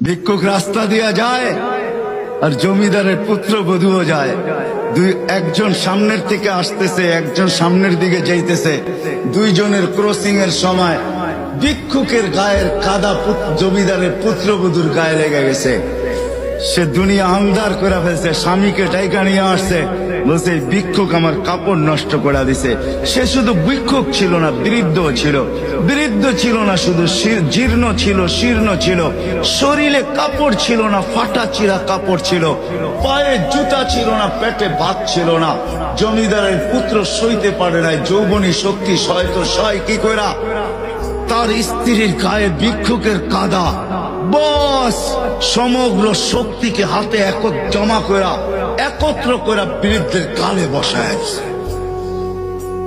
ভিক্ষুক রাস্তা দিয়া যায় আর জমিদারের পুত্রবধূও যায়। একজন সামনের থেকে আসতেছে, একজন সামনের দিকে যাইতেছে। দুইজনের ক্রসিং এর সময় ভিক্ষুকের গায়ের কাদা জমিদারের পুত্রবধূর গায়ে লেগে গেছে। সে দুনিয়া আন্ধার করে ফেলছে, স্বামীকে ডাইকা নিয়ে আসছে, বলছে ভিক্ষুক আমার কাপড় নষ্ট করে দিছে। সে শুধু ভিক্ষুক ছিল না, বৃদ্ধ ছিল। বৃদ্ধ ছিল না শুধু, জীর্ণ ছিল, শীর্ণ ছিল, শরীরে কাপড় ছিল না, ফাটা চিরা কাপড় ছিল, পায়ে জুতা ছিল না, পেটে ভাত ছিল না। জমিদারের পুত্র সইতে পারে নাই, যৌবনী শক্তি সয় কি কইরা তার স্ত্রীর গায়ে ভিক্ষুকের কাদা, বস সমগ্র শক্তিকে হাতে একত্র করে বৃদ্ধের গালে বসায়।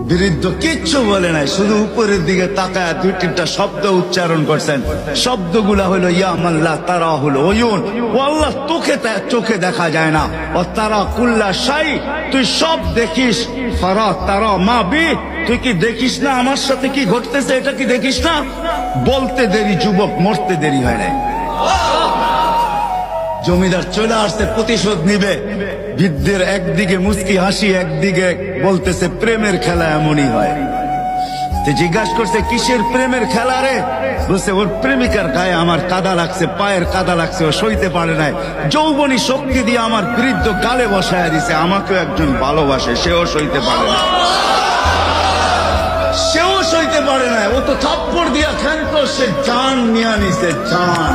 বৃদ্ধ কিচ্ছু বলে নাই, শুধু উপরের দিকে তাকায় দুই তিনটা শব্দ উচ্চারণ করছেন। শব্দগুলা হলো ইয়া মাল্লাহ তারা হলো ওয়ুন, ও আল্লাহ চোখে দেখা যায় না, ও তারা কুল্লা শাই তুই সব দেখিস, ফারা তারা মা বি তুই কি দেখিস না আমার সাথে কি ঘটতেছে, এটা কি দেখিস না? বলতে দেরি যুবক, মরতে দেরি হয় নাই। জমিদার চলে আসছে, প্রতিশোধ নিবে। বৃদ্ধের একদিকে মুস্কি হাসি, একদিকে বলতেছে প্রেমের খেলা এমনই হয়। জিজ্ঞাসা করছে কিসের প্রেমের খেলা রে? বলছে ওর প্রেমিকার গায়ে আমার কাদা লাগছে, পায়ের কাদা লাগছে, ও সইতে পারে নাই, যৌবনী শক্তি দিয়ে আমার বৃদ্ধ গালে বসায় দিছে। আমাকেও একজন ভালোবাসে, সেও সইতে পারে না, সেও সইতে পারে না। ও তো থাপ্পড় দিয়া ক্ষান্ত, সে জান নিয়ে নিছে, জান।